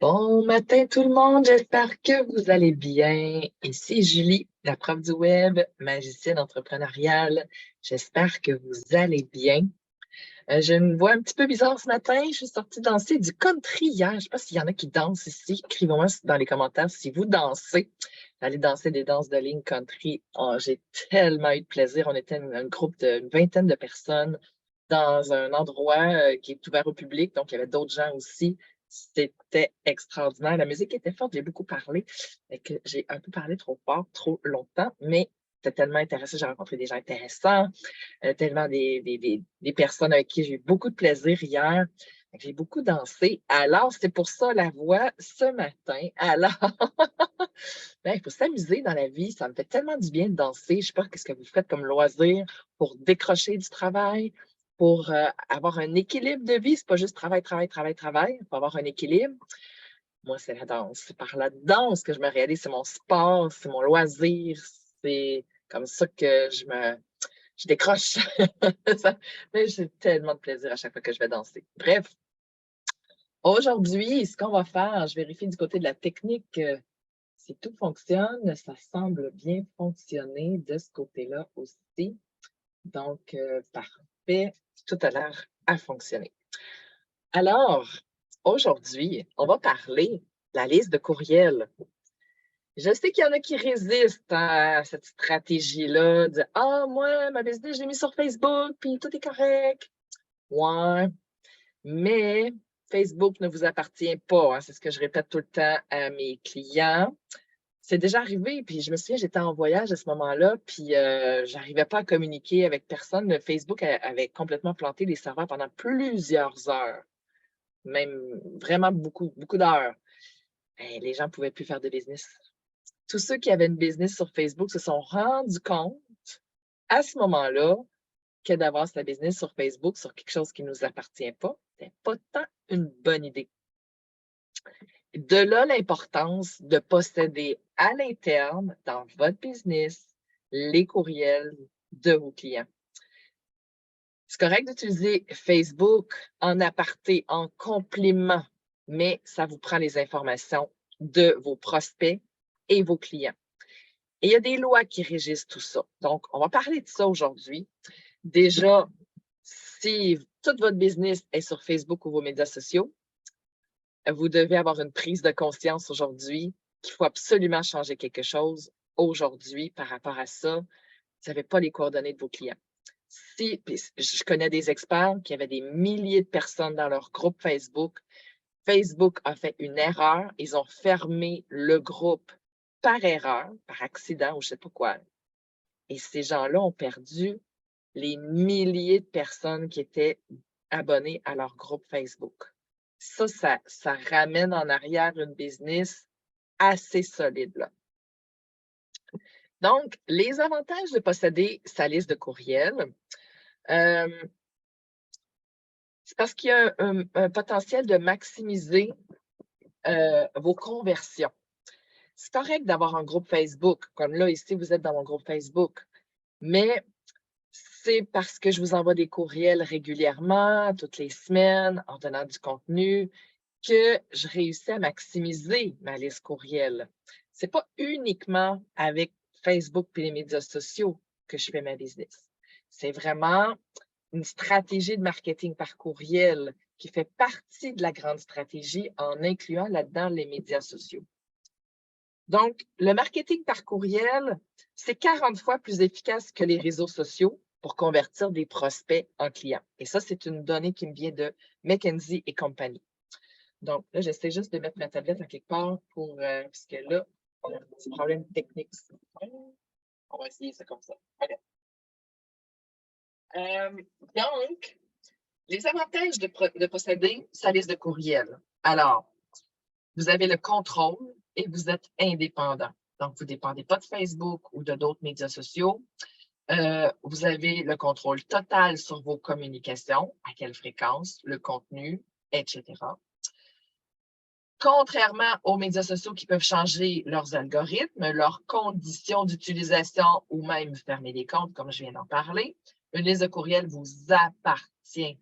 Bon matin tout le monde, j'espère que vous allez bien. Ici Julie, la prof du web, magicienne entrepreneuriale. J'espère que vous allez bien. J'ai une voix un petit peu bizarre ce matin. Je suis sortie danser du country hier. Je ne sais pas s'il y en a qui dansent ici. Écrivez-moi dans les commentaires si vous dansez. Allez danser des danses de ligne country. Oh, j'ai tellement eu de plaisir. On était un groupe d'une vingtaine de personnes dans un endroit qui est ouvert au public. Donc, il y avait d'autres gens aussi. C'était extraordinaire. La musique était forte. J'ai beaucoup parlé. Et que j'ai un peu parlé trop fort, trop longtemps, mais c'était tellement intéressant. J'ai rencontré des gens intéressants, tellement des personnes avec qui j'ai eu beaucoup de plaisir hier. J'ai beaucoup dansé. Alors, c'est pour ça la voix ce matin. Alors, ben, il faut s'amuser dans la vie. Ça me fait tellement du bien de danser. Je ne sais pas ce que vous faites comme loisir pour décrocher du travail, pour avoir un équilibre de vie. C'est pas juste travail, travail, travail, travail. Il faut avoir un équilibre. Moi, c'est la danse. C'est par la danse que je me réalise. C'est mon sport, c'est mon loisir. C'est comme ça que je décroche. Mais j'ai tellement de plaisir à chaque fois que je vais danser. Bref, aujourd'hui, ce qu'on va faire, je vérifie du côté de la technique si tout fonctionne. Ça semble bien fonctionner de ce côté-là aussi. Donc, parfait. Tout a l'air à fonctionner. Alors, aujourd'hui, on va parler de la liste de courriels. Je sais qu'il y en a qui résistent à cette stratégie-là de Ah, moi, ma business, je l'ai mis sur Facebook, puis tout est correct. Ouais, mais Facebook ne vous appartient pas, hein. C'est ce que je répète tout le temps à mes clients. C'est déjà arrivé, puis je me souviens, j'étais en voyage à ce moment-là, puis j'arrivais pas à communiquer avec personne. Facebook avait complètement planté les serveurs pendant plusieurs heures, même vraiment beaucoup, beaucoup d'heures. Et les gens ne pouvaient plus faire de business. Tous ceux qui avaient une business sur Facebook se sont rendus compte à ce moment-là que d'avoir sa business sur Facebook, sur quelque chose qui ne nous appartient pas, c'était pas tant une bonne idée. De là, l'importance de posséder à l'interne, dans votre business, les courriels de vos clients. C'est correct d'utiliser Facebook en aparté, en complément, mais ça vous prend les informations de vos prospects et vos clients. Et il y a des lois qui régissent tout ça. Donc, on va parler de ça aujourd'hui. Déjà, si toute votre business est sur Facebook ou vos médias sociaux, vous devez avoir une prise de conscience aujourd'hui qu'il faut absolument changer quelque chose aujourd'hui par rapport à ça. Vous n'avez pas les coordonnées de vos clients. Si, je connais des experts qui avaient des milliers de personnes dans leur groupe Facebook. Facebook a fait une erreur. Ils ont fermé le groupe par erreur, par accident ou je ne sais pas quoi. Et ces gens-là ont perdu les milliers de personnes qui étaient abonnées à leur groupe Facebook. Ça ramène en arrière une business assez solide, là. Donc, les avantages de posséder sa liste de courriels, c'est parce qu'il y a un potentiel de maximiser vos conversions. C'est correct d'avoir un groupe Facebook, comme là, ici, vous êtes dans mon groupe Facebook, mais c'est parce que je vous envoie des courriels régulièrement, toutes les semaines, en donnant du contenu, que je réussis à maximiser ma liste courriel. Ce n'est pas uniquement avec Facebook et les médias sociaux que je fais ma business. C'est vraiment une stratégie de marketing par courriel qui fait partie de la grande stratégie en incluant là-dedans les médias sociaux. Donc, le marketing par courriel, c'est 40 fois plus efficace que les réseaux sociaux pour convertir des prospects en clients. Et ça, c'est une donnée qui me vient de McKinsey et compagnie. Donc, là, j'essaie juste de mettre ma tablette à quelque part parce que là, on a un petit problème technique. On va essayer ça comme ça. Okay. Donc, les avantages de posséder sa liste de courriel. Alors, vous avez le contrôle et vous êtes indépendant. Donc, vous ne dépendez pas de Facebook ou de d'autres médias sociaux. Vous avez le contrôle total sur vos communications, à quelle fréquence, le contenu, etc. Contrairement aux médias sociaux qui peuvent changer leurs algorithmes, leurs conditions d'utilisation ou même fermer des comptes, comme je viens d'en parler, une liste de courriel vous appartient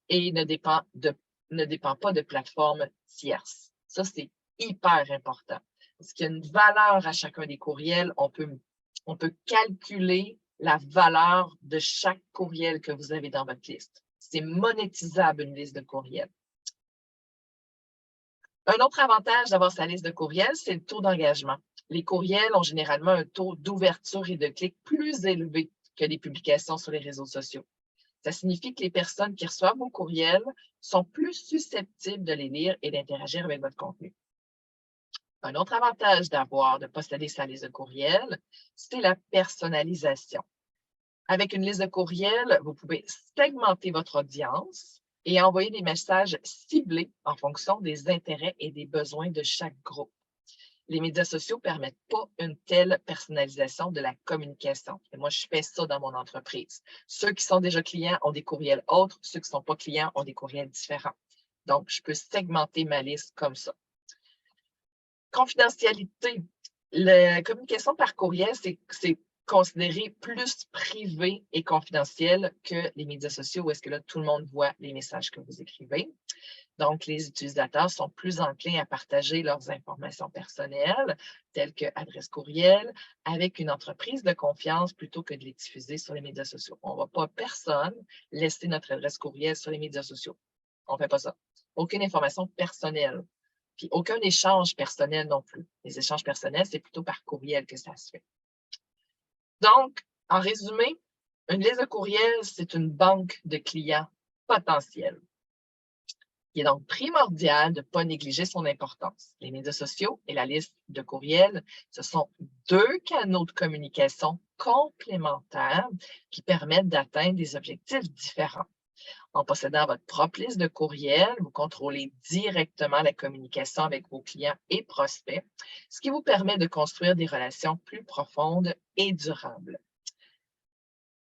et ne dépend pas de plateformes tierces. Ça, c'est hyper important. Parce qu'il y a une valeur à chacun des courriels. On peut calculer la valeur de chaque courriel que vous avez dans votre liste. C'est monétisable, une liste de courriels. Un autre avantage d'avoir sa liste de courriels, c'est le taux d'engagement. Les courriels ont généralement un taux d'ouverture et de clic plus élevé que les publications sur les réseaux sociaux. Ça signifie que les personnes qui reçoivent vos courriels sont plus susceptibles de les lire et d'interagir avec votre contenu. Un autre avantage de posséder sa liste de courriels, c'est la personnalisation. Avec une liste de courriels, vous pouvez segmenter votre audience et envoyer des messages ciblés en fonction des intérêts et des besoins de chaque groupe. Les médias sociaux ne permettent pas une telle personnalisation de la communication. Et moi, je fais ça dans mon entreprise. Ceux qui sont déjà clients ont des courriels autres, ceux qui ne sont pas clients ont des courriels différents. Donc, je peux segmenter ma liste comme ça. Confidentialité. La communication par courriel, c'est considéré plus privé et confidentiel que les médias sociaux où est-ce que là, tout le monde voit les messages que vous écrivez. Donc, les utilisateurs sont plus enclins à partager leurs informations personnelles, telles que adresse courriel, avec une entreprise de confiance plutôt que de les diffuser sur les médias sociaux. On ne va pas personne laisser notre adresse courriel sur les médias sociaux. On ne fait pas ça. Aucune information personnelle. Puis aucun échange personnel non plus. Les échanges personnels, c'est plutôt par courriel que ça se fait. Donc, en résumé, une liste de courriels, c'est une banque de clients potentiels. Il est donc primordial de ne pas négliger son importance. Les médias sociaux et la liste de courriels, ce sont deux canaux de communication complémentaires qui permettent d'atteindre des objectifs différents. En possédant votre propre liste de courriels, vous contrôlez directement la communication avec vos clients et prospects, ce qui vous permet de construire des relations plus profondes et durables.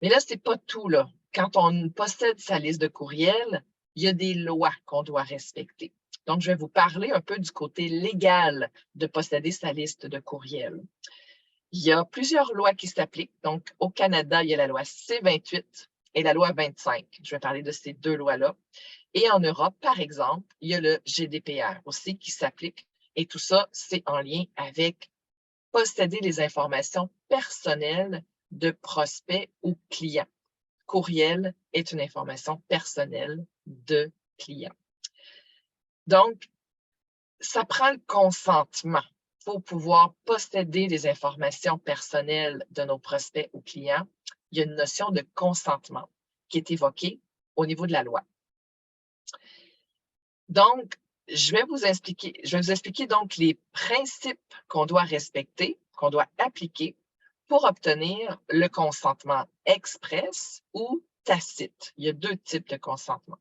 Mais là, ce n'est pas tout, là. Quand on possède sa liste de courriels, il y a des lois qu'on doit respecter. Donc, je vais vous parler un peu du côté légal de posséder sa liste de courriels. Il y a plusieurs lois qui s'appliquent. Donc, au Canada, il y a la loi C-28 et la loi 25. Je vais parler de ces deux lois-là. Et en Europe, par exemple, il y a le GDPR aussi qui s'applique. Et tout ça, c'est en lien avec posséder les informations personnelles de prospects ou clients. Courriel est une information personnelle de client. Donc, ça prend le consentement pour pouvoir posséder les informations personnelles de nos prospects ou clients. Il y a une notion de consentement qui est évoquée au niveau de la loi. Donc, je vais vous expliquer donc les principes qu'on doit respecter, qu'on doit appliquer pour obtenir le consentement express ou tacite. Il y a deux types de consentement.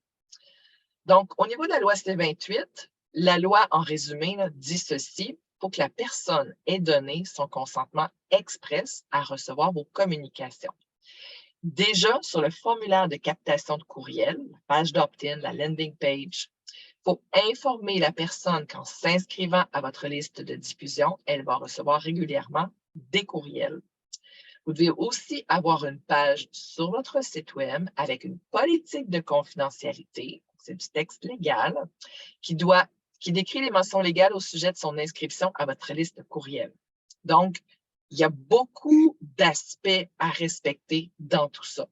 Donc, au niveau de la loi C-28, la loi, en résumé, là, dit ceci: pour que la personne ait donné son consentement express à recevoir vos communications. Déjà, sur le formulaire de captation de courriel, la page d'opt-in, la landing page, il faut informer la personne qu'en s'inscrivant à votre liste de diffusion, elle va recevoir régulièrement des courriels. Vous devez aussi avoir une page sur votre site web avec une politique de confidentialité, c'est du texte légal, qui décrit les mentions légales au sujet de son inscription à votre liste de courriel. Donc, il y a beaucoup d'aspects à respecter dans tout ça.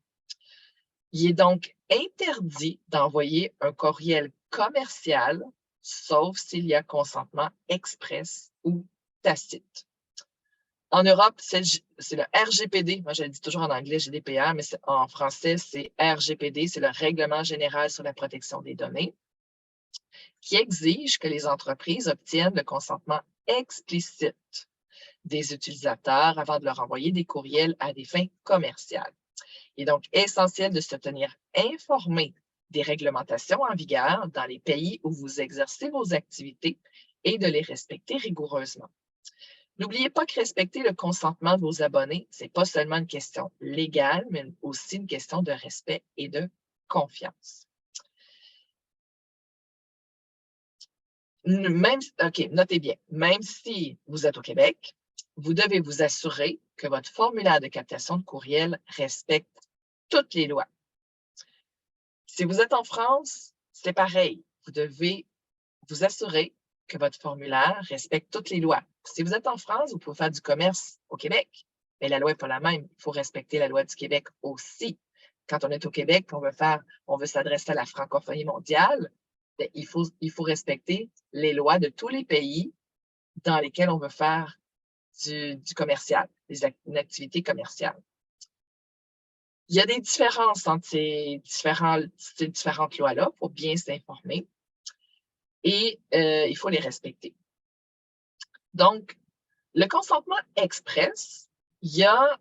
Il est donc interdit d'envoyer un courriel commercial, sauf s'il y a consentement express ou tacite. En Europe, c'est le RGPD. Moi, je le dis toujours en anglais GDPR, mais en français, c'est RGPD, c'est le Règlement général sur la protection des données, qui exige que les entreprises obtiennent le consentement explicite des utilisateurs avant de leur envoyer des courriels à des fins commerciales. Il est donc essentiel de se tenir informé des réglementations en vigueur dans les pays où vous exercez vos activités et de les respecter rigoureusement. N'oubliez pas que respecter le consentement de vos abonnés, ce n'est pas seulement une question légale, mais aussi une question de respect et de confiance. Notez bien, même si vous êtes au Québec, vous devez vous assurer que votre formulaire de captation de courriel respecte toutes les lois. Si vous êtes en France, c'est pareil. Vous devez vous assurer que votre formulaire respecte toutes les lois. Si vous êtes en France, vous pouvez faire du commerce au Québec, mais la loi n'est pas la même. Il faut respecter la loi du Québec aussi. Quand on est au Québec et on veut s'adresser à la francophonie mondiale, bien, il faut respecter les lois de tous les pays dans lesquels on veut faire du commercial, une activité commerciale. Il y a des différences entre ces différentes lois-là. Il faut bien s'informer et il faut les respecter. Donc, le consentement express, il y a,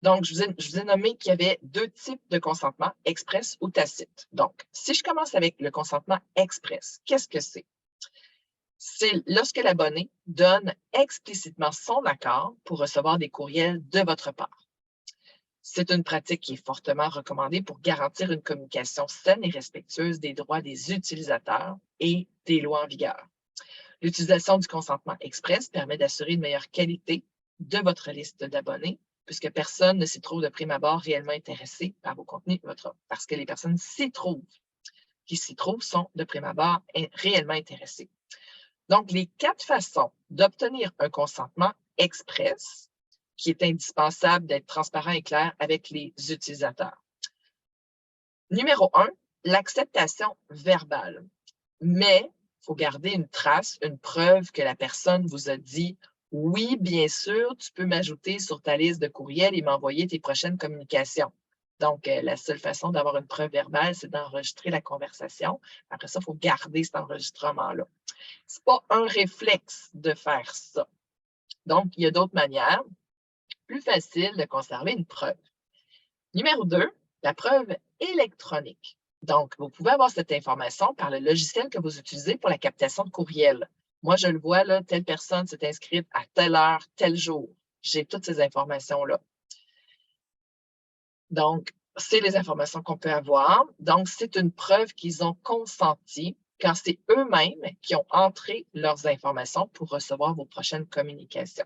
donc, je vous ai nommé qu'il y avait 2 types de consentement, express ou tacite. Donc, si je commence avec le consentement express, qu'est-ce que c'est? C'est lorsque l'abonné donne explicitement son accord pour recevoir des courriels de votre part. C'est une pratique qui est fortement recommandée pour garantir une communication saine et respectueuse des droits des utilisateurs et des lois en vigueur. L'utilisation du consentement express permet d'assurer une meilleure qualité de votre liste d'abonnés, puisque personne ne s'y trouve de prime abord réellement intéressé par vos contenus, parce que les personnes qui s'y trouvent sont de prime abord réellement intéressées. Donc, les 4 façons d'obtenir un consentement express, qui est indispensable d'être transparent et clair avec les utilisateurs. Numéro 1, l'acceptation verbale. Mais il faut garder une trace, une preuve que la personne vous a dit « Oui, bien sûr, tu peux m'ajouter sur ta liste de courriels et m'envoyer tes prochaines communications. » Donc, la seule façon d'avoir une preuve verbale, c'est d'enregistrer la conversation. Après ça, il faut garder cet enregistrement-là. Ce n'est pas un réflexe de faire ça. Donc, il y a d'autres manières plus faciles de conserver une preuve. Numéro 2, la preuve électronique. Donc, vous pouvez avoir cette information par le logiciel que vous utilisez pour la captation de courriel. Moi, je le vois, là, telle personne s'est inscrite à telle heure, tel jour. J'ai toutes ces informations-là. Donc, c'est les informations qu'on peut avoir. Donc, c'est une preuve qu'ils ont consenti, car c'est eux-mêmes qui ont entré leurs informations pour recevoir vos prochaines communications.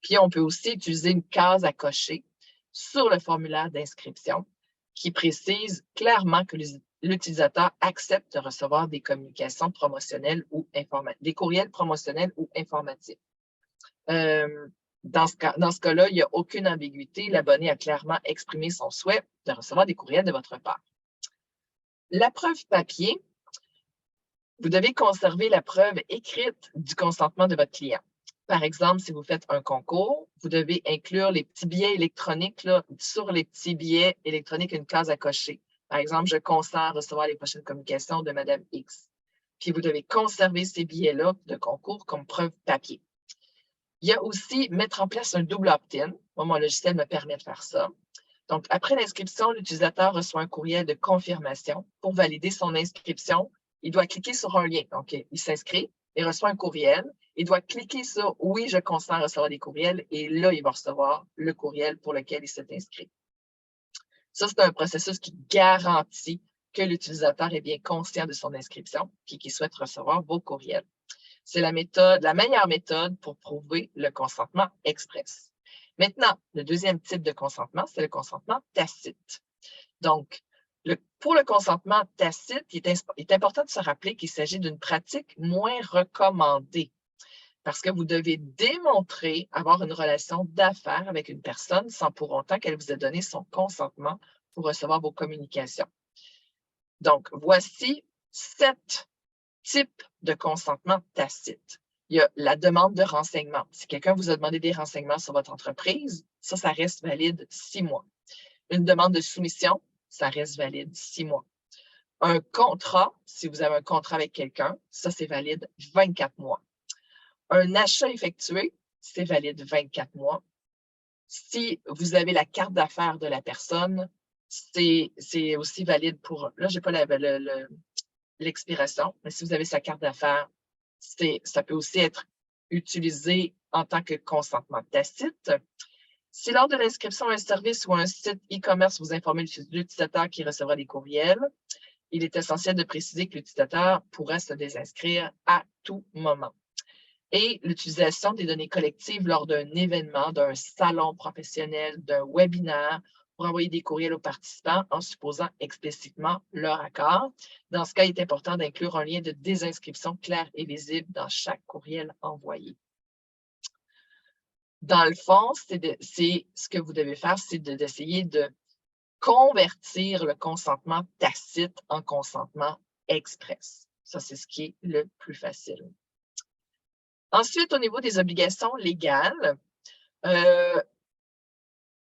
Puis, on peut aussi utiliser une case à cocher sur le formulaire d'inscription qui précise clairement que l'utilisateur accepte de recevoir des communications promotionnelles ou des courriels promotionnels ou informatifs. Dans ce cas-là, il n'y a aucune ambiguïté. L'abonné a clairement exprimé son souhait de recevoir des courriels de votre part. La preuve papier, vous devez conserver la preuve écrite du consentement de votre client. Par exemple, si vous faites un concours, vous devez inclure les petits billets électroniques, là, sur les petits billets électroniques, une case à cocher. Par exemple, je consens à recevoir les prochaines communications de Madame X. Puis vous devez conserver ces billets-là de concours comme preuve papier. Il y a aussi mettre en place un double opt-in. Moi, mon logiciel me permet de faire ça. Donc, après l'inscription, l'utilisateur reçoit un courriel de confirmation. Pour valider son inscription, il doit cliquer sur un lien. Donc, il s'inscrit, il reçoit un courriel. Il doit cliquer sur « Oui, je consens à recevoir des courriels » et là, il va recevoir le courriel pour lequel il s'est inscrit. Ça, c'est un processus qui garantit que l'utilisateur est bien conscient de son inscription et qu'il souhaite recevoir vos courriels. C'est la meilleure méthode pour prouver le consentement express. Maintenant, le deuxième type de consentement, c'est le consentement tacite. Donc, pour le consentement tacite, il est important de se rappeler qu'il s'agit d'une pratique moins recommandée parce que vous devez démontrer avoir une relation d'affaires avec une personne sans pour autant qu'elle vous ait donné son consentement pour recevoir vos communications. Donc, voici 7 types de consentement tacite. Il y a la demande de renseignements. Si quelqu'un vous a demandé des renseignements sur votre entreprise, ça reste valide 6 mois. Une demande de soumission, ça reste valide 6 mois. Un contrat, si vous avez un contrat avec quelqu'un, ça, c'est valide 24 mois. Un achat effectué, c'est valide 24 mois. Si vous avez la carte d'affaires de la personne, c'est aussi valide pour... Là, je n'ai pas l'expiration, mais si vous avez sa carte d'affaires, ça peut aussi être utilisé en tant que consentement tacite. Si lors de l'inscription à un service ou à un site e-commerce, vous informez l'utilisateur qui recevra des courriels, il est essentiel de préciser que l'utilisateur pourra se désinscrire à tout moment. Et l'utilisation des données collectives lors d'un événement, d'un salon professionnel, d'un webinaire pour envoyer des courriels aux participants en supposant explicitement leur accord. Dans ce cas, il est important d'inclure un lien de désinscription clair et visible dans chaque courriel envoyé. Dans le fond, ce que vous devez faire, c'est d'essayer de convertir le consentement tacite en consentement express. Ça, c'est ce qui est le plus facile. Ensuite, au niveau des obligations légales,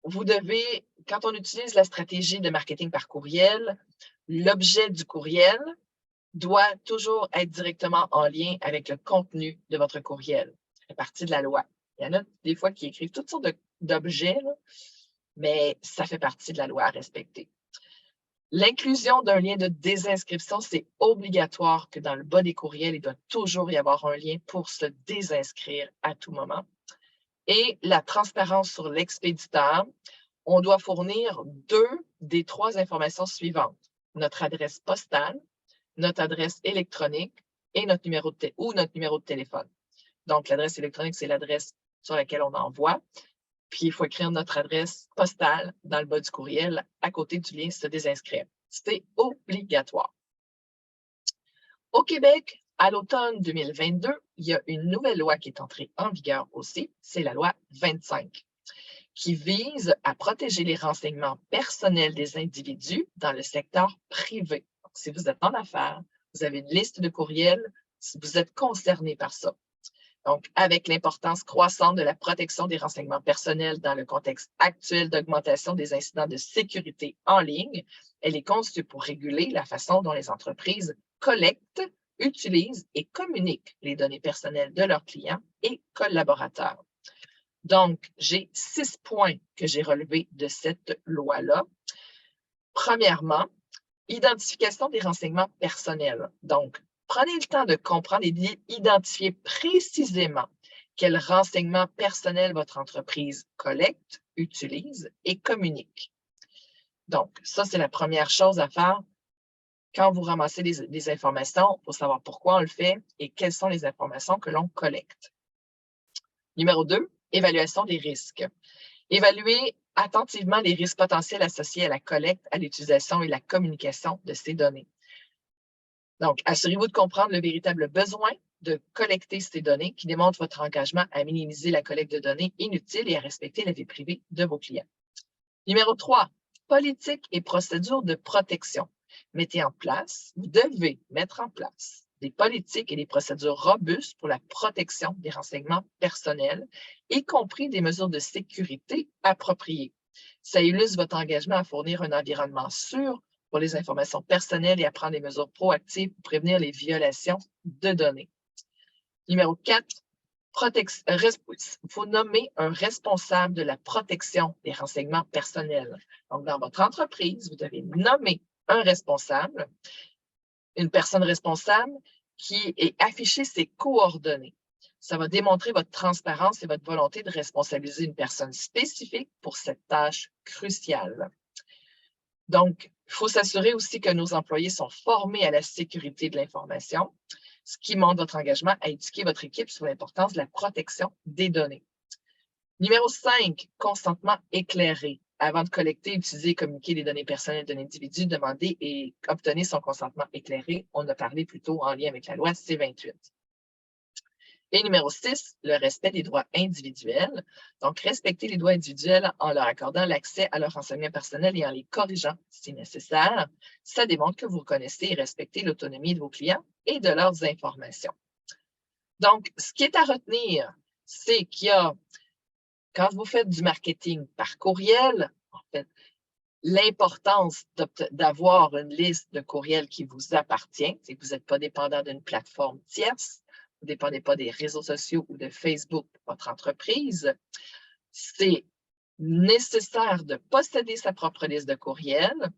vous devez, quand on utilise la stratégie de marketing par courriel, l'objet du courriel doit toujours être directement en lien avec le contenu de votre courriel. Ça fait partie de la loi. Il y en a des fois qui écrivent toutes sortes d'objets, mais ça fait partie de la loi à respecter. L'inclusion d'un lien de désinscription, c'est obligatoire que dans le bas des courriels, il doit toujours y avoir un lien pour se désinscrire à tout moment. Et la transparence sur l'expéditeur, on doit fournir 2 des 3 informations suivantes. Notre adresse postale, notre adresse électronique et notre numéro de téléphone. Donc, l'adresse électronique, c'est l'adresse sur laquelle on envoie. Puis, il faut écrire notre adresse postale dans le bas du courriel à côté du lien « Se désinscrire ». C'est obligatoire. Au Québec, à l'automne 2022, il y a une nouvelle loi qui est entrée en vigueur aussi, c'est la loi 25, qui vise à protéger les renseignements personnels des individus dans le secteur privé. Donc, si vous êtes en affaires, vous avez une liste de courriels, vous êtes concerné par ça. Donc, avec l'importance croissante de la protection des renseignements personnels dans le contexte actuel d'augmentation des incidents de sécurité en ligne, elle est conçue pour réguler la façon dont les entreprises collectent, utilisent et communiquent les données personnelles de leurs clients et collaborateurs. Donc, j'ai 6 points que j'ai relevés de cette loi-là. Premièrement, identification des renseignements personnels. Donc, prenez le temps de comprendre et d'identifier précisément quels renseignements personnels votre entreprise collecte, utilise et communique. Donc, ça, c'est la première chose à faire. Quand vous ramassez des informations, il faut savoir pourquoi on le fait et quelles sont les informations que l'on collecte. Numéro 2, évaluation des risques. Évaluez attentivement les risques potentiels associés à la collecte, à l'utilisation et la communication de ces données. Donc, assurez-vous de comprendre le véritable besoin de collecter ces données qui démontrent votre engagement à minimiser la collecte de données inutiles et à respecter la vie privée de vos clients. Numéro 3, politique et procédures de protection. Vous devez mettre en place des politiques et des procédures robustes pour la protection des renseignements personnels, y compris des mesures de sécurité appropriées. Ça illustre votre engagement à fournir un environnement sûr pour les informations personnelles et à prendre des mesures proactives pour prévenir les violations de données. Numéro 4, il faut nommer un responsable de la protection des renseignements personnels. Donc, dans votre entreprise, vous devez nommer un responsable, une personne responsable qui est afficher ses coordonnées. Ça va démontrer votre transparence et votre volonté de responsabiliser une personne spécifique pour cette tâche cruciale. Donc, il faut s'assurer aussi que nos employés sont formés à la sécurité de l'information, ce qui montre votre engagement à éduquer votre équipe sur l'importance de la protection des données. Numéro 5, consentement éclairé. Avant de collecter, utiliser et communiquer les données personnelles d'un individu, demander et obtenir son consentement éclairé. On a parlé plus tôt en lien avec la loi C-28. Et numéro 6, le respect des droits individuels. Donc, respecter les droits individuels en leur accordant l'accès à leurs renseignements personnels et en les corrigeant si nécessaire. Ça démontre que vous reconnaissez et respectez l'autonomie de vos clients et de leurs informations. Donc, ce qui est à retenir, c'est qu'il y a, quand vous faites du marketing par courriel, en fait, l'importance d'avoir une liste de courriels qui vous appartient, c'est que vous n'êtes pas dépendant d'une plateforme tierce, vous ne dépendez pas des réseaux sociaux ou de Facebook pour votre entreprise. C'est nécessaire de posséder sa propre liste de courriels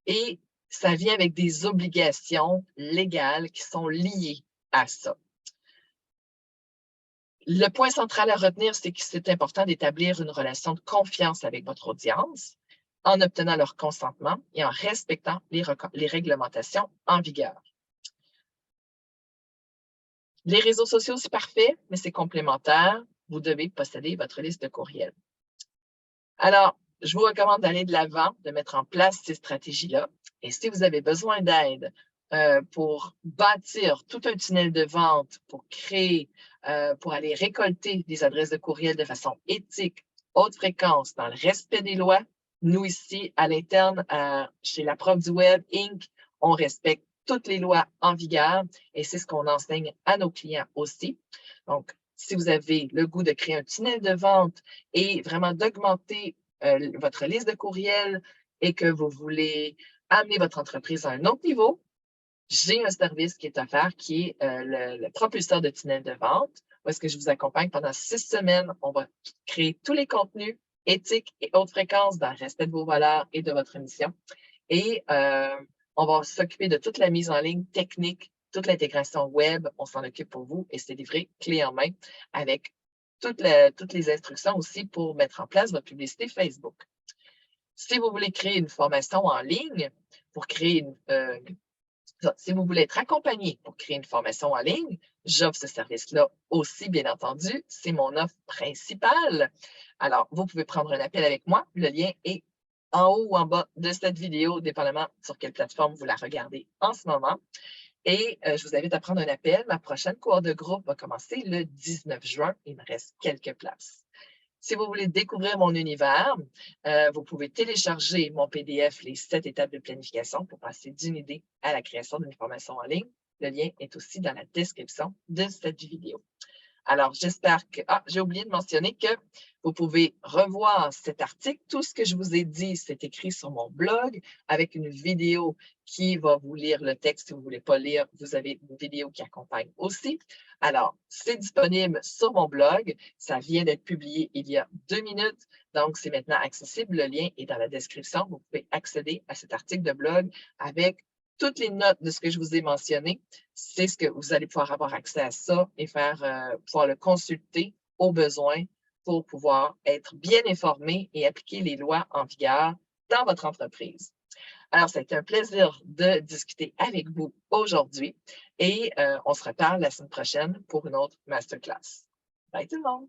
et ça vient avec des obligations légales qui sont liées à ça. Le point central à retenir, c'est que c'est important d'établir une relation de confiance avec votre audience en obtenant leur consentement et en respectant les réglementations en vigueur. Les réseaux sociaux, c'est parfait, mais c'est complémentaire. Vous devez posséder votre liste de courriels. Alors, je vous recommande d'aller de l'avant, de mettre en place ces stratégies-là. Et si vous avez besoin d'aide pour bâtir tout un tunnel de vente, pour créer, pour aller récolter des adresses de courriel de façon éthique, haute fréquence, dans le respect des lois, nous ici, à l'interne, chez la Prof du Web Inc., on respecte toutes les lois en vigueur et c'est ce qu'on enseigne à nos clients aussi. Donc, si vous avez le goût de créer un tunnel de vente et vraiment d'augmenter votre liste de courriels et que vous voulez amener votre entreprise à un autre niveau, j'ai un service qui est offert qui est le propulseur de tunnel de vente, où est-ce que je vous accompagne pendant 6 semaines. On va créer tous les contenus éthiques et haute fréquence dans le respect de vos valeurs et de votre mission. Et on va s'occuper de toute la mise en ligne technique, toute l'intégration web, on s'en occupe pour vous et c'est livré clé en main avec toutes les instructions aussi pour mettre en place votre publicité Facebook. Si vous voulez créer une formation en ligne, pour créer si vous voulez être accompagné pour créer une formation en ligne, j'offre ce service-là aussi, bien entendu. C'est mon offre principale. Alors, vous pouvez prendre un appel avec moi. Le lien est en haut ou en bas de cette vidéo, dépendamment sur quelle plateforme vous la regardez en ce moment. Et je vous invite à prendre un appel. Ma prochaine cohorte de groupe va commencer le 19 juin. Il me reste quelques places. Si vous voulez découvrir mon univers, vous pouvez télécharger mon PDF, les 7 étapes de planification pour passer d'une idée à la création d'une formation en ligne. Le lien est aussi dans la description de cette vidéo. Alors, j'espère que... Ah, j'ai oublié de mentionner que vous pouvez revoir cet article. Tout ce que je vous ai dit, c'est écrit sur mon blog avec une vidéo qui va vous lire le texte. Si vous ne voulez pas lire, vous avez une vidéo qui accompagne aussi. Alors, c'est disponible sur mon blog. Ça vient d'être publié il y a 2 minutes. Donc, c'est maintenant accessible. Le lien est dans la description. Vous pouvez accéder à cet article de blog avec toutes les notes de ce que je vous ai mentionné. C'est ce que vous allez pouvoir avoir accès à ça et pouvoir le consulter au besoin pour pouvoir être bien informé et appliquer les lois en vigueur dans votre entreprise. Alors, ça a été un plaisir de discuter avec vous aujourd'hui et on se reparle la semaine prochaine pour une autre masterclass. Bye tout le monde!